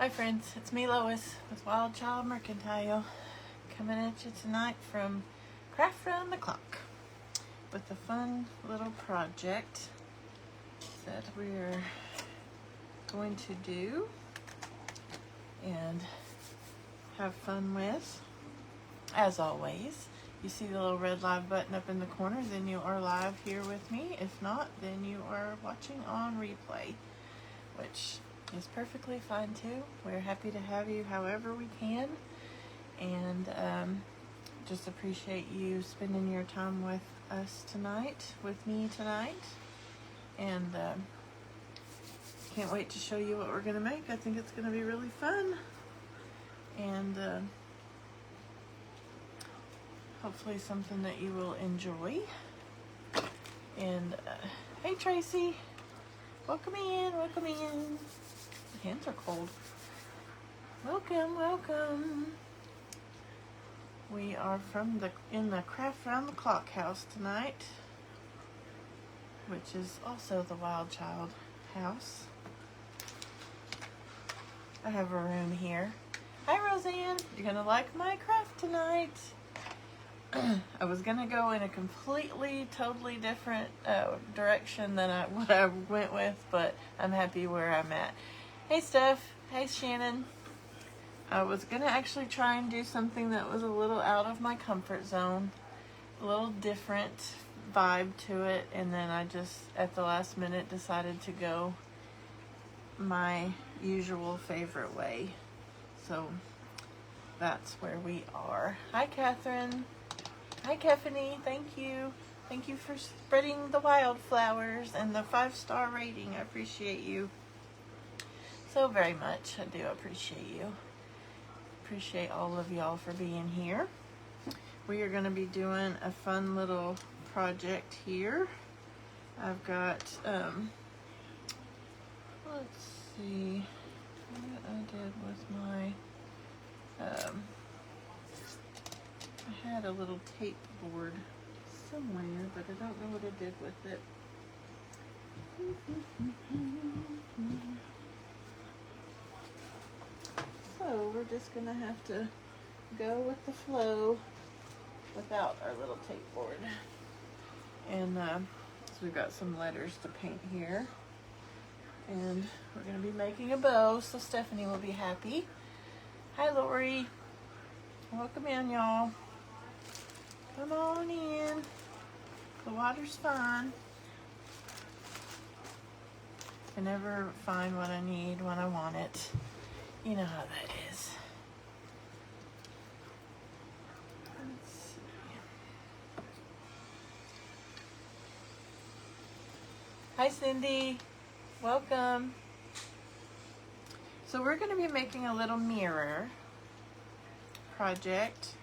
Hi friends, it's me Lois with Wild Child Mercantile coming at you tonight from Craft Round the Clock with a fun little project that we're going to do and have fun with. As always, you see the little red live button up in the corner, then you are live here with me. If not, then you are watching on replay, which is perfectly fine too. We're happy to have you however we can, and just appreciate you spending your time with us tonight, with me tonight, and can't wait to show you what we're gonna make. I think it's gonna be really fun, and hopefully something that you will enjoy. And hey Tracy, welcome in, welcome in. My hands are cold. Welcome, welcome. We are in the Craft Round the Clock house tonight, which is also the Wild Child house. I have a room here. Hi Roseanne, you're gonna like my craft tonight. I was gonna go in a completely, totally different direction than what I went with, but I'm happy where I'm at. Hey Steph, hey Shannon. I was gonna actually try and do something that was a little out of my comfort zone, a little different vibe to it, and then I just at the last minute decided to go my usual favorite way. So that's where we are. Hi Catherine. Hi Keffany, thank you. Thank you for spreading the wildflowers and the 5-star rating. I appreciate you so very much. I do appreciate you. Appreciate all of y'all for being here. We are going to be doing a fun little project here. I've got, let's see what I did with my, I had a little tape board somewhere, but I don't know what I did with it. So we're just gonna have to go with the flow without our little tape board. And so we've got some letters to paint here. And we're gonna be making a bow, so Stephanie will be happy. Hi Lori. Welcome in, y'all. Come on in. The water's fine. I never find what I need when I want it. You know how that is. Let's see. Hi Cindy. Welcome. So we're going to be making a little mirror project.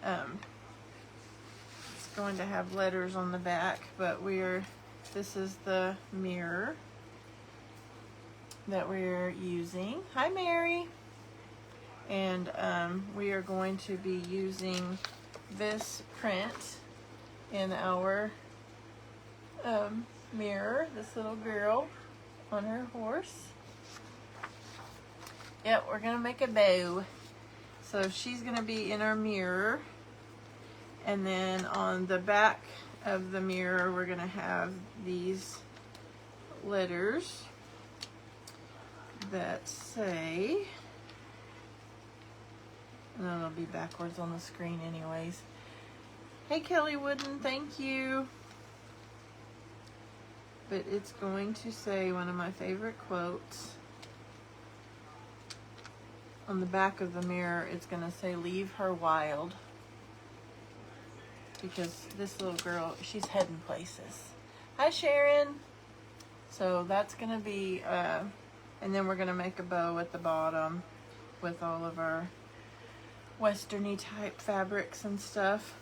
It's going to have letters on the back, but this is the mirror that we're using. Hi Mary. And we are going to be using this print in our mirror, this little girl on her horse. Yep, we're gonna make a bow. So she's gonna be in our mirror, and then on the back of the mirror we're gonna have these letters that say, and then it'll be backwards on the screen anyways. Hey Kelly Wooden, thank you. But it's going to say one of my favorite quotes. On the back of the mirror, it's going to say, "Leave her wild." Because this little girl, she's heading places. Hi Sharon. So that's going to be, and then we're going to make a bow at the bottom with all of our westerny type fabrics and stuff.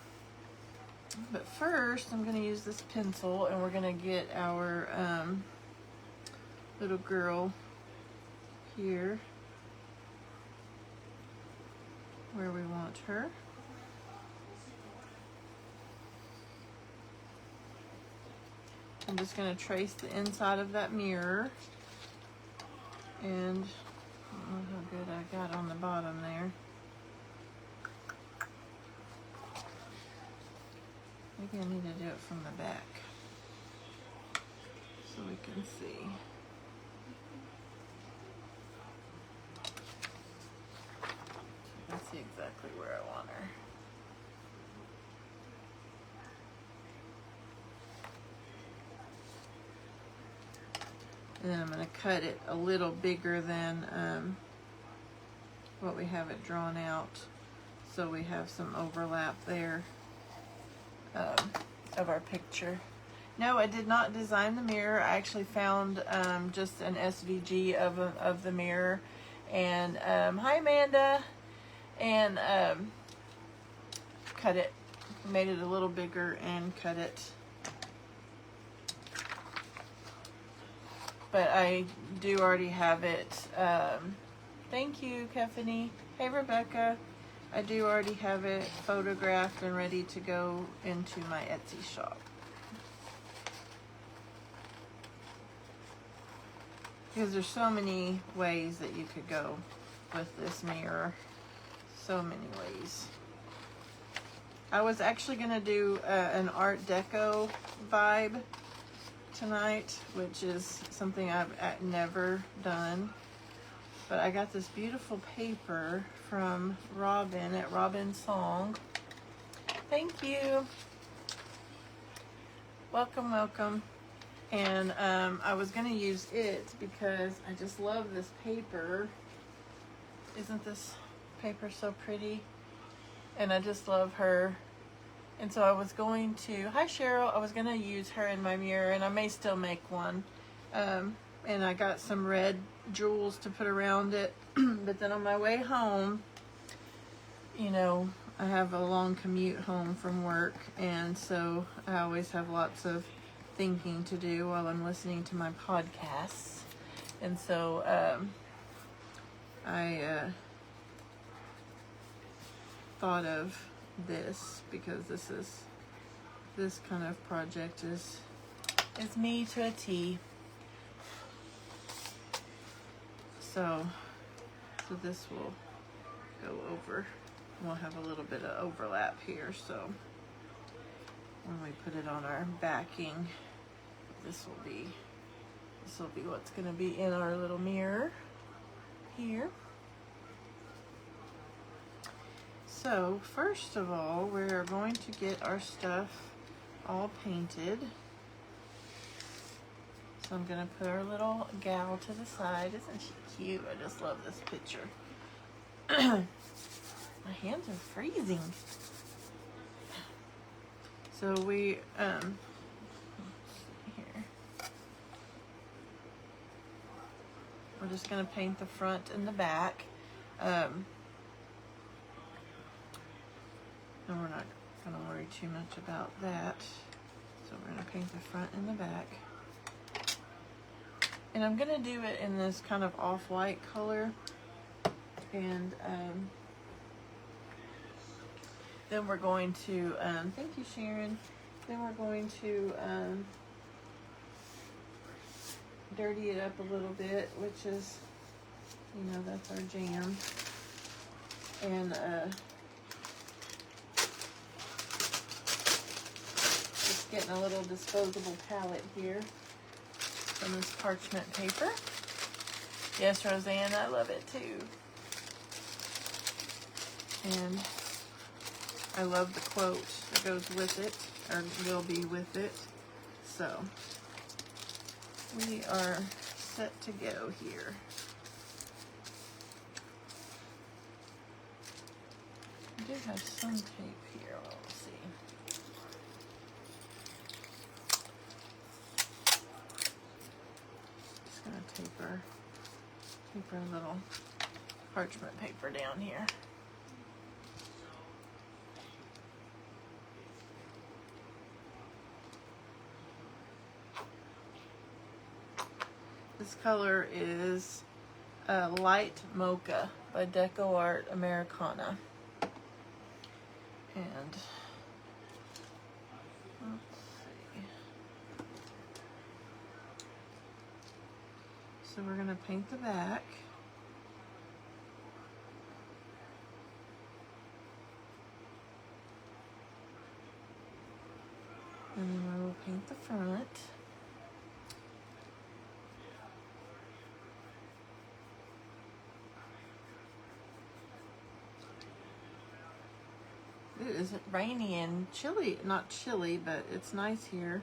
But first, I'm going to use this pencil, and we're going to get our little girl here where we want her. I'm just going to trace the inside of that mirror and don't know how good I got on the bottom there. Maybe I need to do it from the back so we can see. So I can see exactly where I want her. And then I'm going to cut it a little bigger than what we have it drawn out, so we have some overlap there of our picture. No, I did not design the mirror. I actually found just an SVG of the mirror. And hi Amanda, and cut it, made it a little bigger and cut it. But I do already have it. Thank you, Kefany. Hey, Rebecca. I do already have it photographed and ready to go into my Etsy shop. Because there's so many ways that you could go with this mirror. So many ways. I was actually going to do an Art Deco vibe tonight, which is something I've never done. But I got this beautiful paper from Robin at Robin Song. Thank you. Welcome, welcome. And I was going to use it because I just love this paper. Isn't this paper so pretty? And I just love her. And so I was going to, hi Cheryl, I was going to use her in my mirror, and I may still make one. And I got some red jewels to put around it. But then on my way home, you know, I have a long commute home from work, and so I always have lots of thinking to do while I'm listening to my podcasts. And so I thought of this because this kind of project is me to a T. So this will go over. We'll have a little bit of overlap here, so when we put it on our backing, this will be what's going to be in our little mirror here. So first of all, we're going to get our stuff all painted. So I'm going to put our little gal to the side. Isn't she cute? I just love this picture. My hands are freezing. So we, let's see here. We're just going to paint the front and the back. And we're not going to worry too much about that. So we're going to paint the front and the back. And I'm going to do it in this kind of off-white color. And then we're going to, thank you Sharon, then we're going to dirty it up a little bit, which is, you know, that's our jam. And just getting a little disposable palette here from this parchment paper. Yes, Roseanne, I love it too. And I love the quote that goes with it, or will be with it. So we are set to go here. I do have some tape here. Let's see. Just gonna tape our little parchment paper down here. This color is Light Mocha by Deco Art Americana. And let's see. So we're going to paint the back. And then I will paint the front. It is rainy and chilly, not chilly, but it's nice here.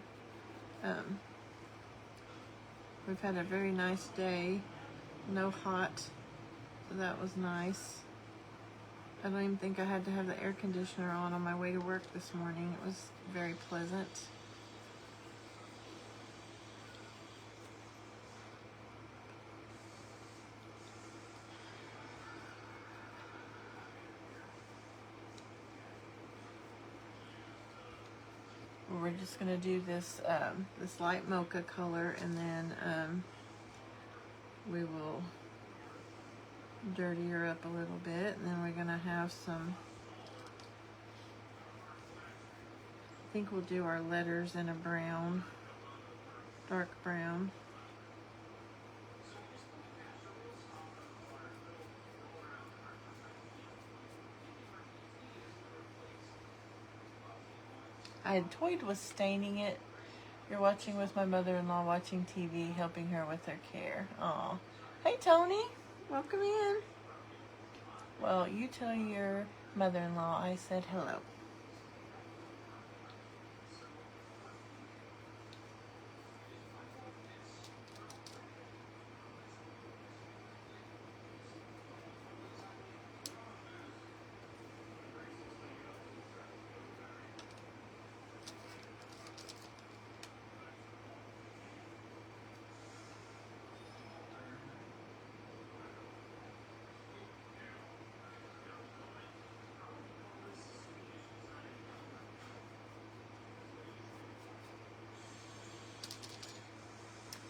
We've had a very nice day, no hot, so that was nice. I don't even think I had to have the air conditioner on my way to work this morning. It was very pleasant. We're just gonna do this this light mocha color, and then we will dirty her up a little bit, and then we're gonna have some. I think we'll do our letters in a brown, dark brown. I had toyed with staining it. You're watching with my mother-in-law watching TV, helping her with her care. Aw. Hey, Tony. Welcome in. Well, you tell your mother-in-law I said hello.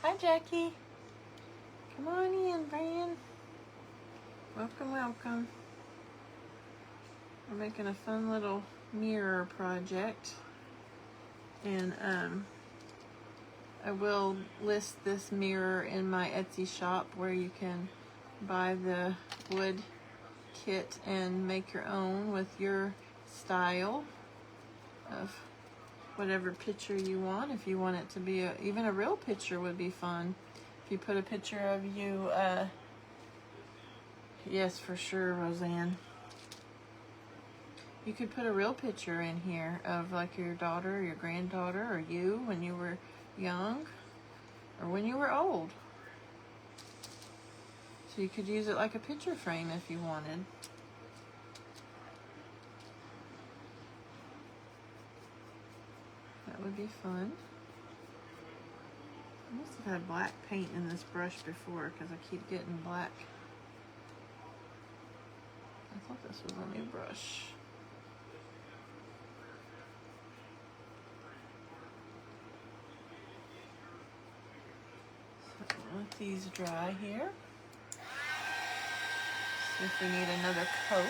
Hi, Jackie. Come on in, Brian. Welcome, welcome. We're making a fun little mirror project. And I will list this mirror in my Etsy shop where you can buy the wood kit and make your own with your style of whatever picture you want. If you want it to be even a real picture would be fun. If you put a picture of you, yes, for sure, Roseanne. You could put a real picture in here of like your daughter, or your granddaughter, or you when you were young, or when you were old. So you could use it like a picture frame if you wanted. That would be fun. I must have had black paint in this brush before because I keep getting black. I thought this was a new brush. So let these dry here. See if we need another coat.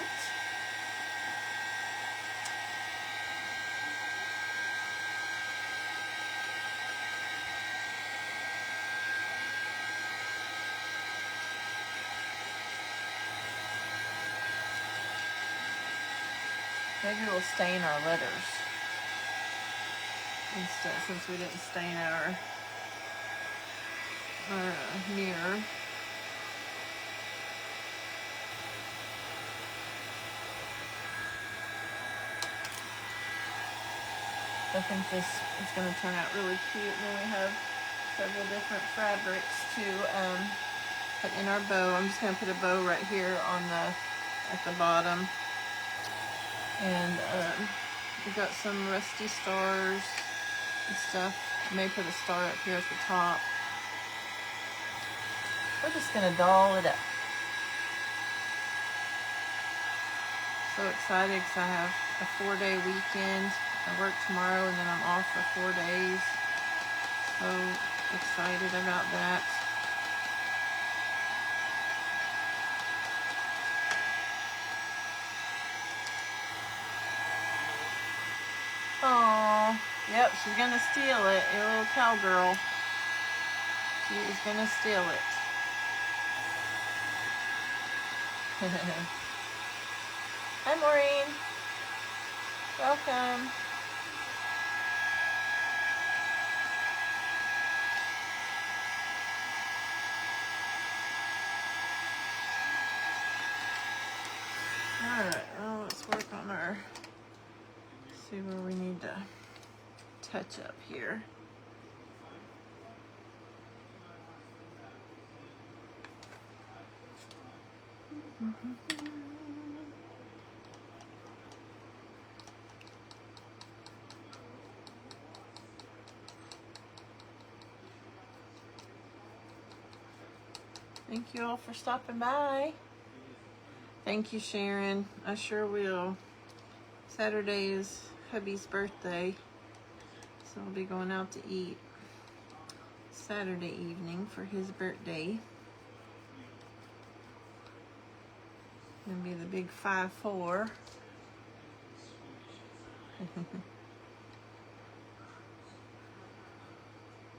Maybe we'll stain our letters instead, since we didn't stain our mirror. I think this is going to turn out really cute. And then we have several different fabrics to put in our bow. I'm just going to put a bow right here on at the bottom. And we've got some rusty stars and stuff. I may put a star up here at the top. We're just going to doll it up. So excited because I have a 4-day weekend. I work tomorrow and then I'm off for 4 days. So excited about that. Oh, yep, she's gonna steal it. Your little cowgirl. She is gonna steal it. Hi, Maureen. Welcome. Alright, well, let's work on our, see where we need to touch up here. Thank you all for stopping by. Thank you, Sharon. I sure will. Saturday is hubby's birthday, so we'll be going out to eat Saturday evening for his birthday. Gonna be the big 5-4.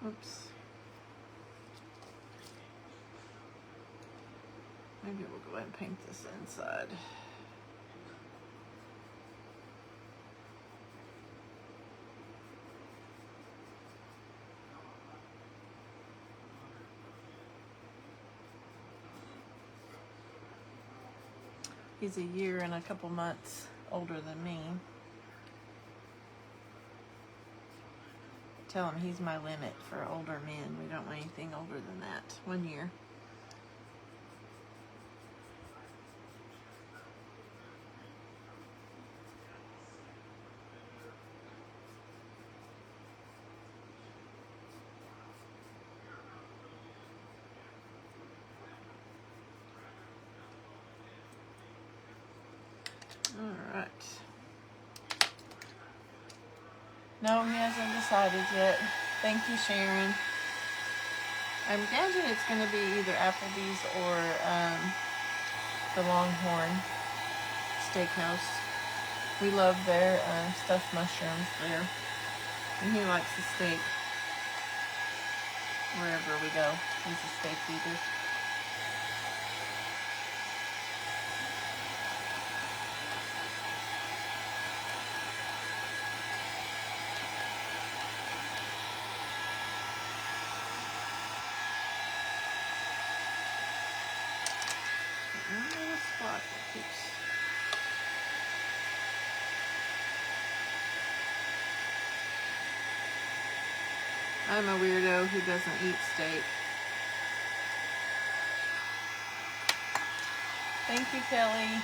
Oops. Maybe we'll go ahead and paint this inside. He's a year and a couple months older than me. Tell him he's my limit for older men. We don't want anything older than that. 1 year. All right. No, he hasn't decided yet. Thank you, Sharon. I imagine it's going to be either Applebee's or the Longhorn Steakhouse. We love their stuffed mushrooms there. And he likes the steak wherever we go. He's a steak eater. Spot that keeps. I'm a weirdo who doesn't eat steak. Thank you, Kelly.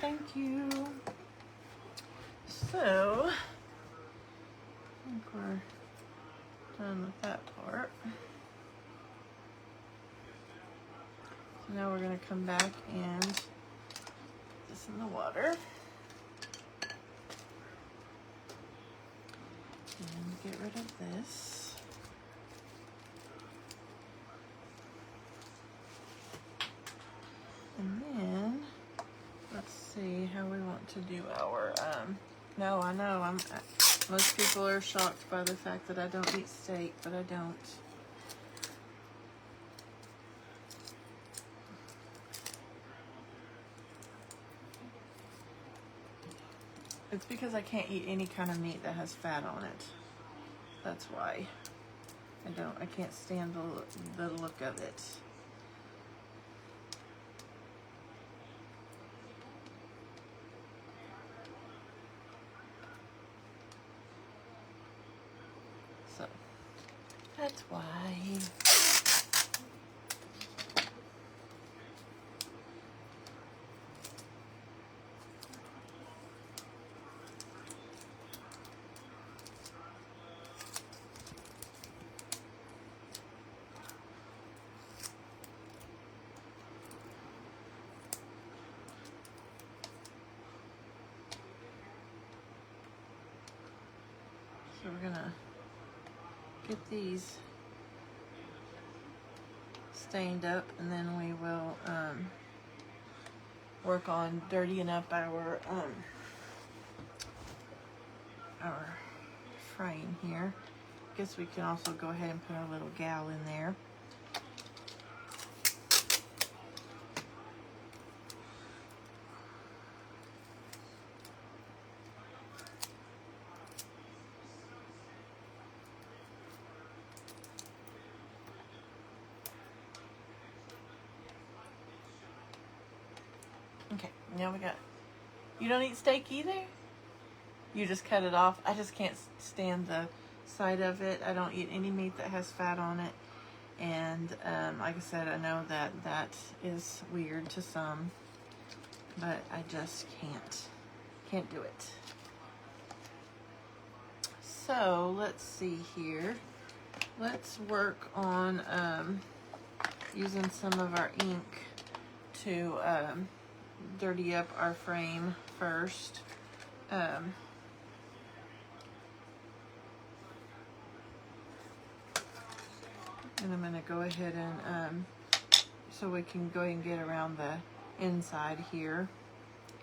Thank you. So, I think we're done with that part. So now we're going to come back and put this in the water. And get rid of this. And then let's see how we want to do our, no, I know, most people are shocked by the fact that I don't eat steak, but I don't. It's because I can't eat any kind of meat that has fat on it. That's why. I can't stand the look of it. So, that's why. So we're gonna get these stained up, and then we will work on dirtying up our frame here. Guess we can also go ahead and put our little gal in there. Okay, now we got, you don't eat steak either? You just cut it off? I just can't stand the side of it. I don't eat any meat that has fat on it. And like I said, I know that that is weird to some, but I just can't do it. So let's see here. Let's work on using some of our ink to dirty up our frame first. And I'm going to go ahead and, so we can go ahead and get around the inside here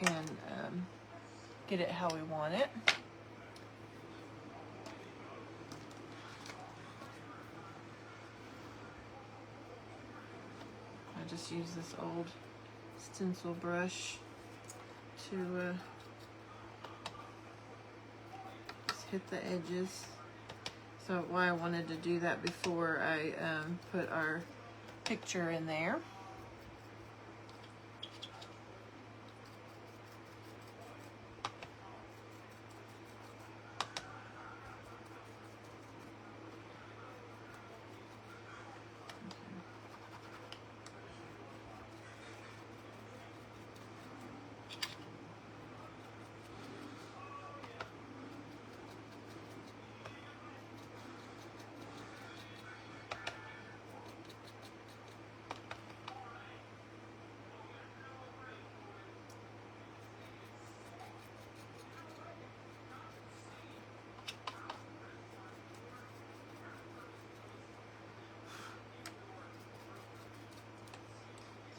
and get it how we want it. I just use this old stencil brush to just hit the edges. So why I wanted to do that before I put our picture in there.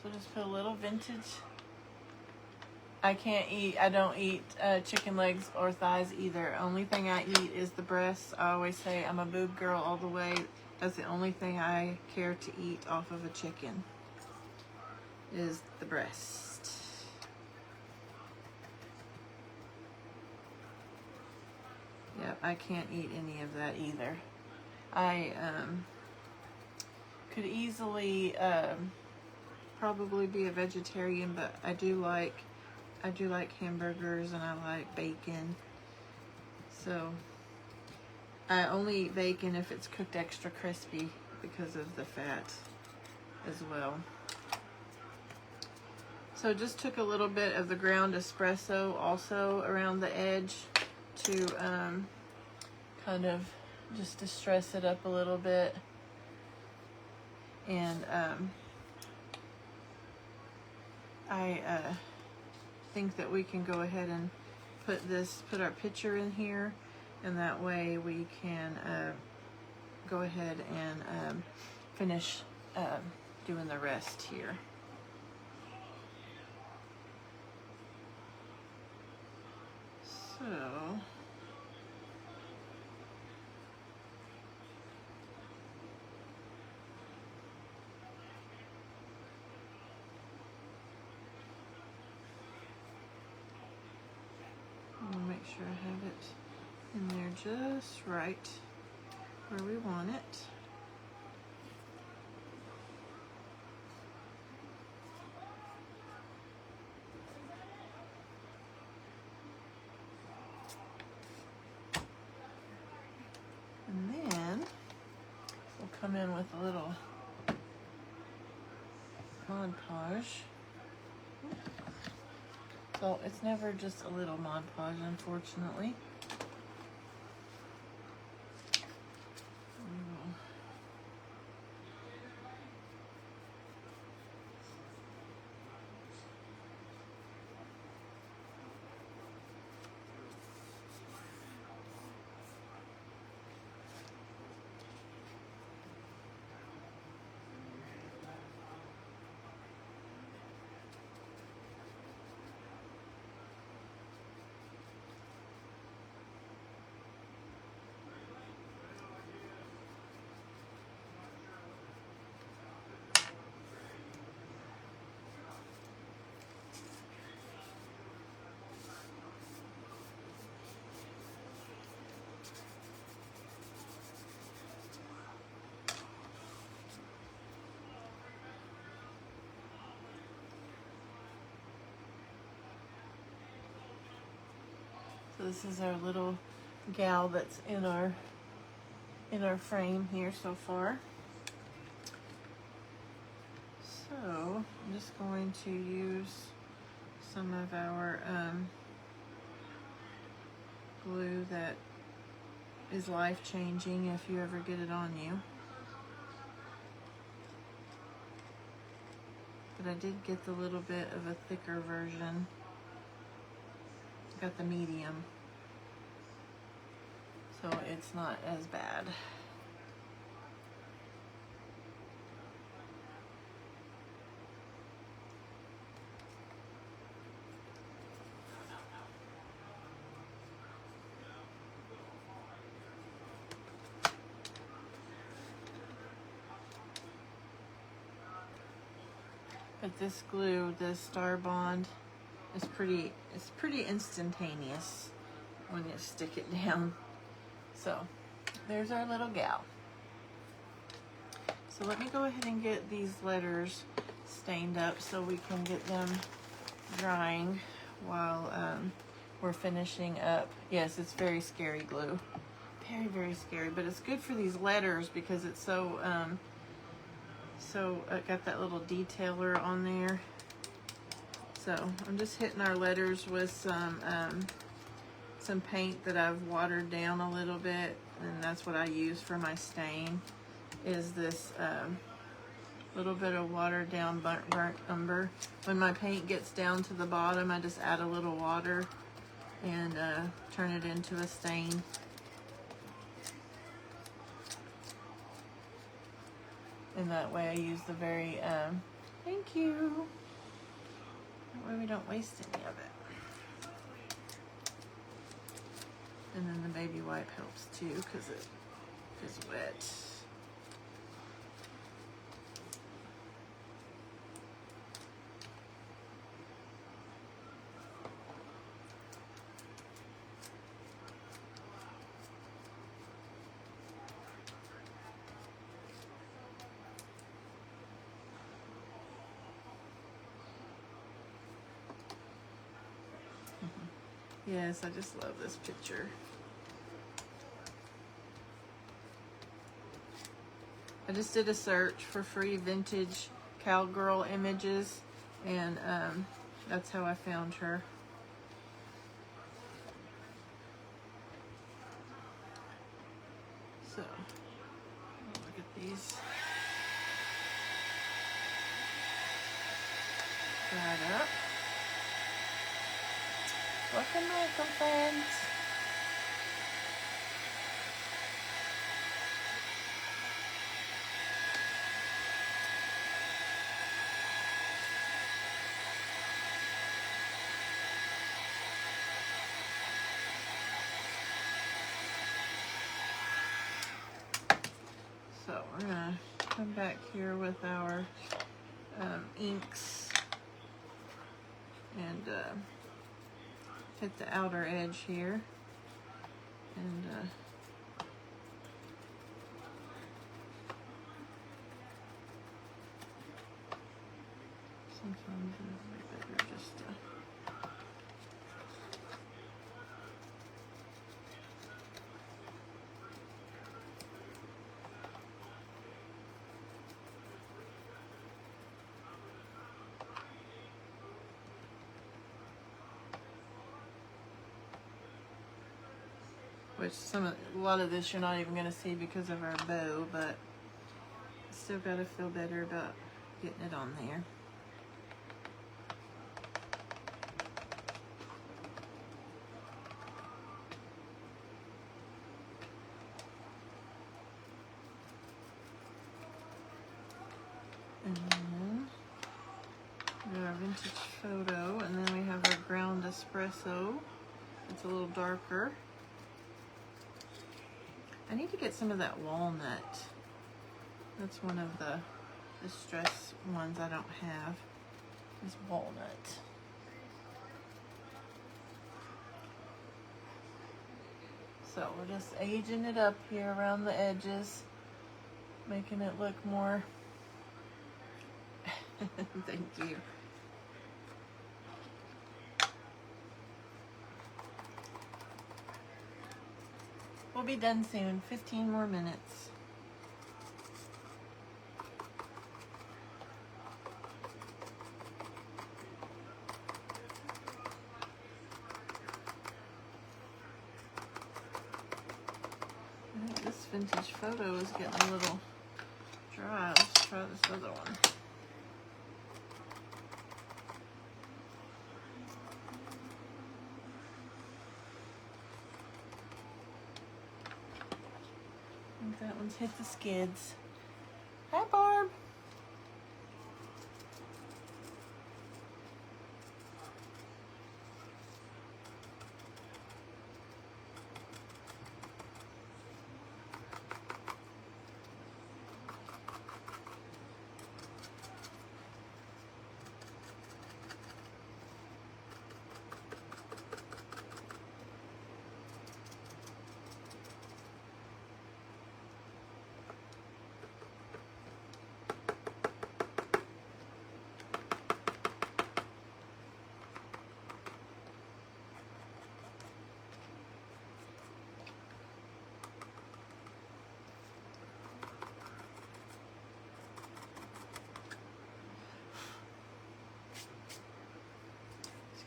So just put a little vintage. I don't eat chicken legs or thighs either. Only thing I eat is the breasts. I always say I'm a boob girl all the way. That's the only thing I care to eat off of a chicken, is the breast. Yep, I can't eat any of that either. I could easily probably be a vegetarian, but I do like hamburgers and I like bacon. So I only eat bacon if it's cooked extra crispy because of the fat as well. So just took a little bit of the ground espresso also around the edge to kind of just to stress it up a little bit. And I think that we can go ahead and put our picture in here, and that way we can go ahead and finish doing the rest here. So I'm gonna make sure I have it in there just right where we want it. And then we'll come in with a little Mod Podge. So it's never just a little Mod Podge, unfortunately. So this is our little gal that's in our frame here so far. So I'm just going to use some of our glue that is life-changing if you ever get it on you. But I did get the little bit of a thicker version. Got the medium, so it's not as bad. But this glue, this Star Bond, is pretty instantaneous when you stick it down. So there's our little gal. So let me go ahead and get these letters stained up so we can get them drying while we're finishing up. Yes, it's very scary glue. Very, very scary, but it's good for these letters because it's so got that little detailer on there. So I'm just hitting our letters with some paint that I've watered down a little bit, and that's what I use for my stain, is this little bit of watered down burnt umber. When my paint gets down to the bottom, I just add a little water and turn it into a stain. And that way I use the very, thank you. That way we don't waste any of it. And then the baby wipe helps too because it is wet. Yes, I just love this picture. I just did a search for free vintage cowgirl images, and that's how I found her. So, look at these. Dried up. Welcome, welcome, friends. So we're gonna come back here with our inks and hit the outer edge here, and sometimes it's better just to which a lot of this you're not even going to see because of our bow, but still got to feel better about getting it on there. And then we have our vintage photo, and then we have our ground espresso. It's a little darker. I need to get some of that walnut. That's one of the distress ones I don't have, is walnut. So we're just aging it up here around the edges, making it look more, thank you. we'll be done soon. 15 more minutes. I think this vintage photo is getting a little dry. Let's try this other one. I think that one's hit the skids. Hi, Barb.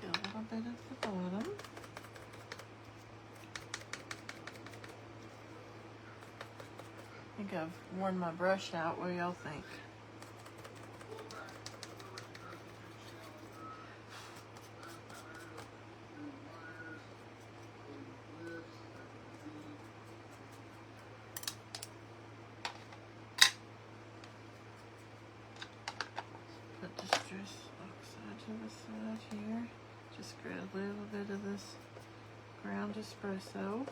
A little bit at the bottom. I think I've worn my brush out. What do y'all think? Put Distress Oxide to the side here. Just grab a little bit of this ground espresso.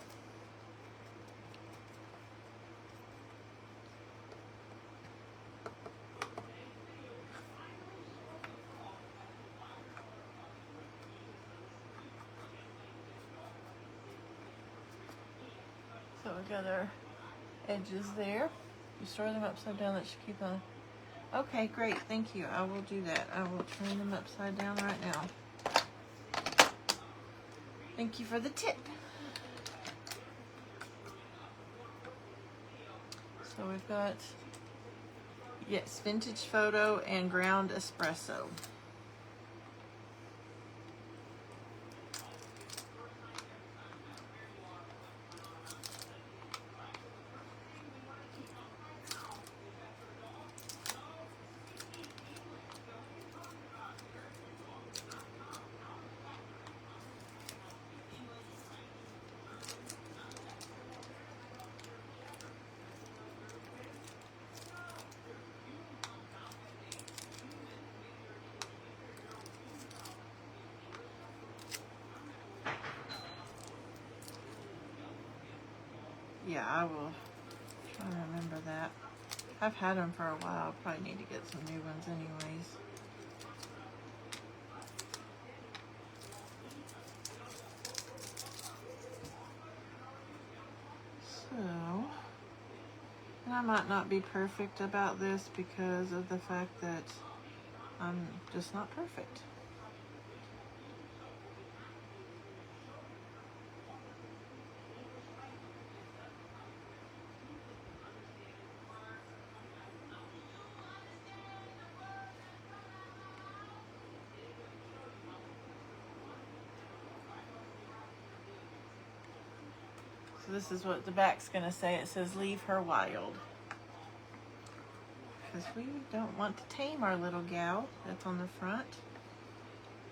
So we got our edges there. You store them upside down, that should keep on. Okay, great, thank you. I will do that. I will turn them upside down right now. Thank you for the tip. So we've got, yes, vintage photo and ground espresso. Yeah, I will try to remember that. I've had them for a while. I'll probably need to get some new ones anyways. So, and I might not be perfect about this because of the fact that I'm just not perfect. So this is what the back's gonna say. It says, leave her wild. Because we don't want to tame our little gal that's on the front.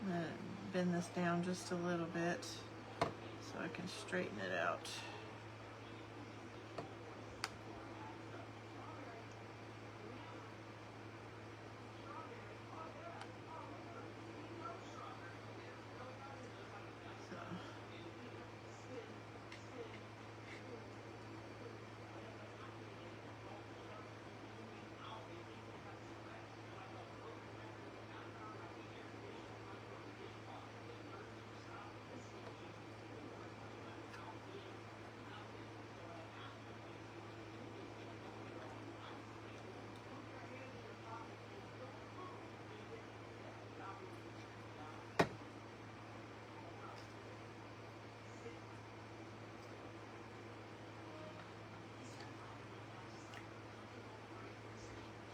I'm gonna bend this down just a little bit so I can straighten it out.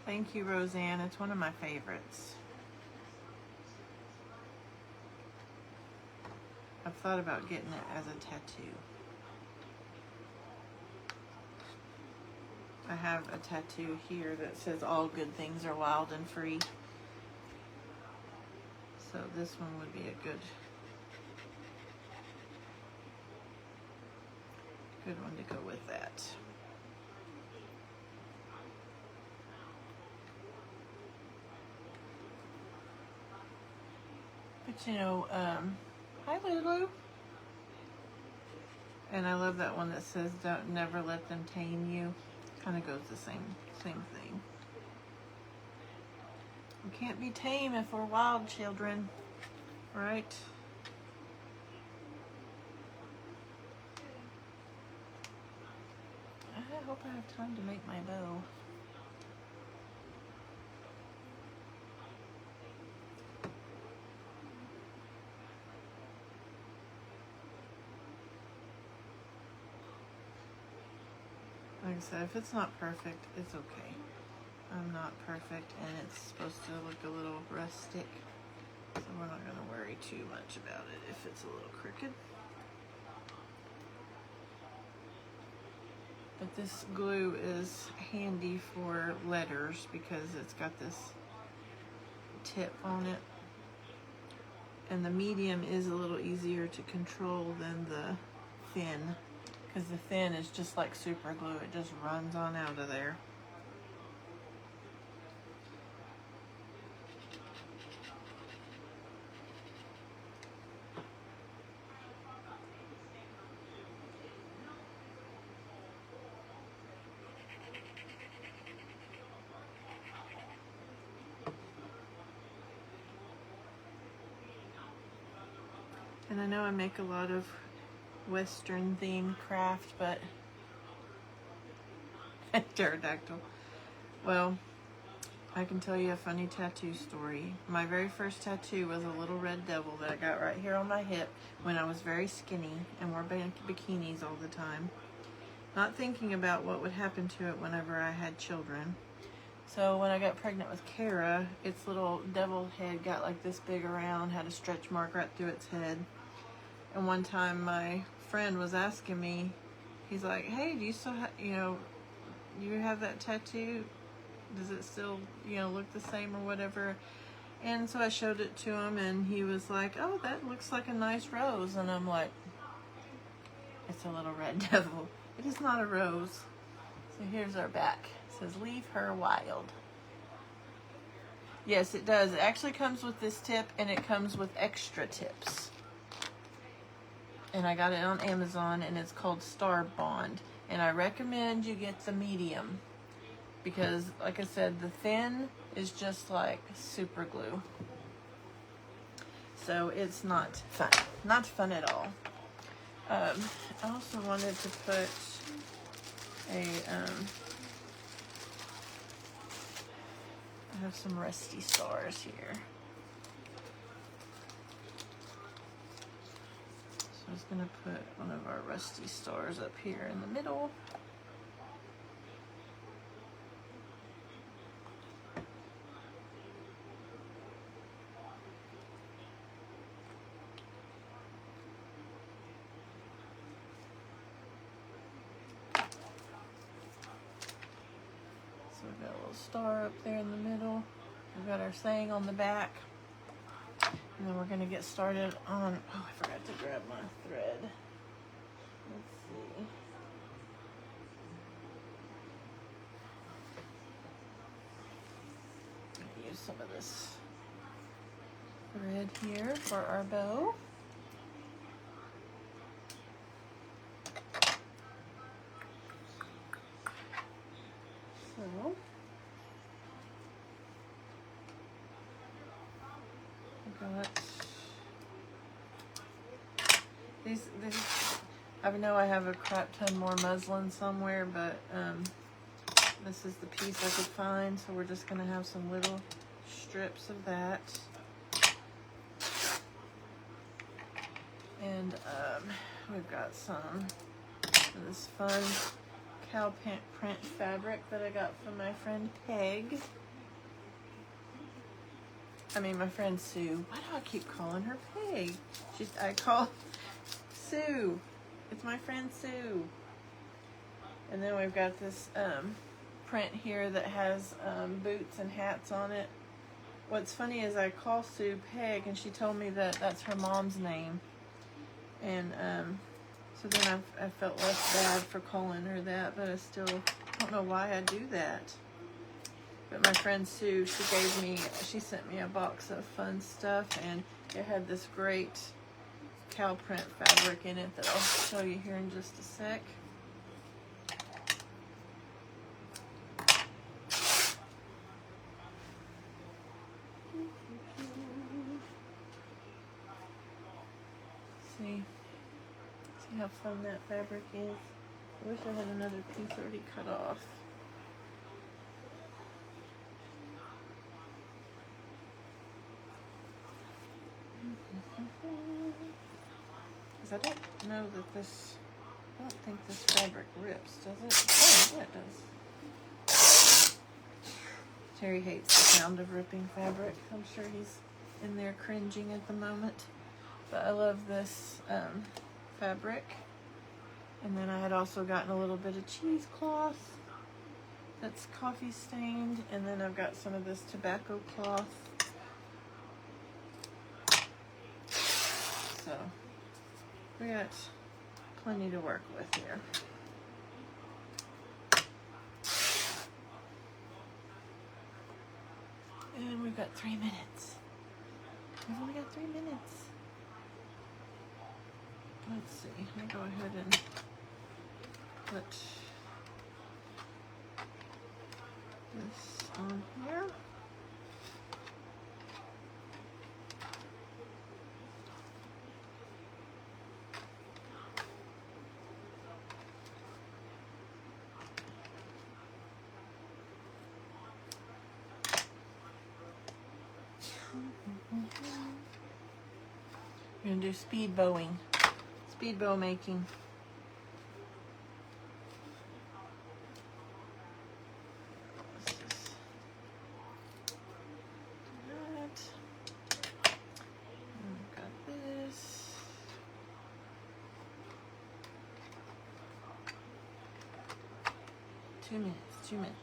Thank you, Roseanne. It's one of my favorites. I've thought about getting it as a tattoo. I have a tattoo here that says all good things are wild and free. So this one would be a good one to go with that. But you know, hi Lulu. And I love that one that says don't never let them tame you. Kind of goes the same thing. We can't be tame if we're wild children, right? I hope I have time to make my bow. Like I said, if it's not perfect, it's okay. I'm not perfect, and it's supposed to look a little rustic, so we're not going to worry too much about it if it's a little crooked. But this glue is handy for letters because it's got this tip on it, and the medium is a little easier to control than the thin, because the thin is just like super glue. It just runs on out of there. And I know I make a lot of Western themed craft, but pterodactyl. Well, I can tell you a funny tattoo story. My very first tattoo was a little red devil that I got right here on my hip when I was very skinny and wore bikinis all the time, not thinking about what would happen to it whenever I had children. So when I got pregnant with Kara, its little devil head got like this big around, had a stretch mark right through its head. And one time my friend was asking me, he's like, hey, do you still have, you have that tattoo? Does it still, look the same or whatever? And so I showed it to him, and he was like, oh, that looks like a nice rose. And I'm like, it's a little red devil. It is not a rose. So here's our back. It says, leave her wild. Yes, it does. It actually comes with this tip, and it comes with extra tips. And I got it on Amazon, and it's called Star Bond. And I recommend you get the medium because, like I said, the thin is just like super glue. So it's not fun. Not fun at all. I also wanted to put I have some rusty stars here. I was going to put one of our rusty stars up here in the middle. So we've got a little star up there in the middle. We've got our saying on the back. And then we're going to get started on, oh, I forgot to grab my thread. Let's see. I'm going to use some of this thread here for our bow. So, I know I have a crap ton more muslin somewhere, but this is the piece I could find, so we're just going to have some little strips of that. And we've got some of this fun cow print fabric that I got from my friend Peg. I mean, my friend Sue. Why do I keep calling her Peg? I call Sue. It's my friend Sue. And then we've got this print here that has boots and hats on it. What's funny is I call Sue Peg, and she told me that that's her mom's name. And so then I felt less bad for calling her that, but I still don't know why I do that. But my friend Sue, she sent me a box of fun stuff, and it had this great cow print fabric in it that I'll show you here in just a sec. See how fun that fabric is. I wish I had another piece already cut off. Because I don't know that I don't think this fabric rips, does it? Oh, yeah, it does. Terry hates the sound of ripping fabric. I'm sure he's in there cringing at the moment. But I love this fabric. And then I had also gotten a little bit of cheesecloth that's coffee stained. And then I've got some of this tobacco cloth. So we got plenty to work with here. And we've got 3 minutes. We've only got 3 minutes. Let's see. Let me go ahead and put this on here. We're going to do speed bowing. Speed bow making. Got this. Two minutes.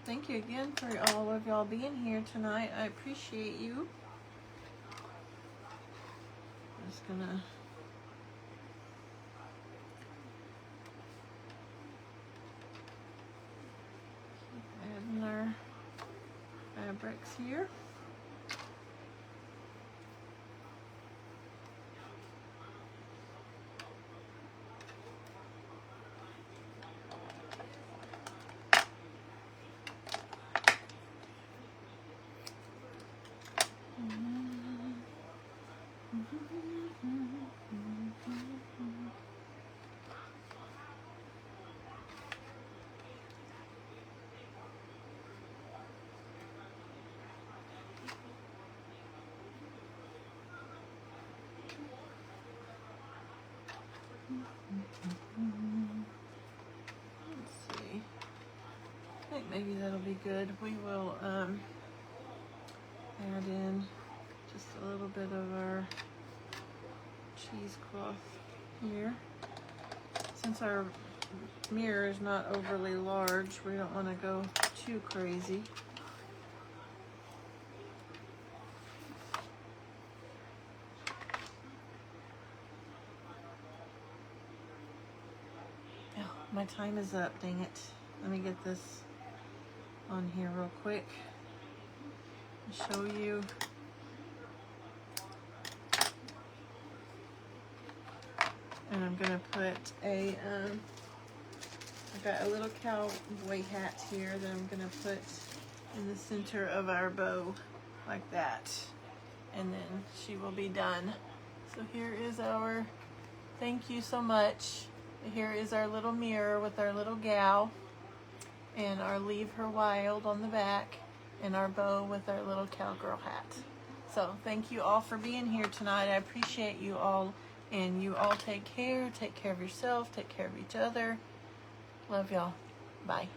Thank you again for all of y'all being here tonight. I appreciate you. I'm just gonna keep adding our fabrics here. Let's see. I think maybe that'll be good. We will add in just a little bit of our cheesecloth here. Since our mirror is not overly large, we don't want to go too crazy. Oh, my time is up, dang it. Let me get this on here real quick and show you. And I'm I'm gonna put a, I've got a little cowboy hat here that I'm gonna put in the center of our bow like that. And then she will be done. So here is our, thank you so much. Here is our little mirror with our little gal and our Leave Her Wild on the back and our bow with our little cowgirl hat. So thank you all for being here tonight. I appreciate you all, and you all take care of yourself, take care of each other. Love y'all. Bye.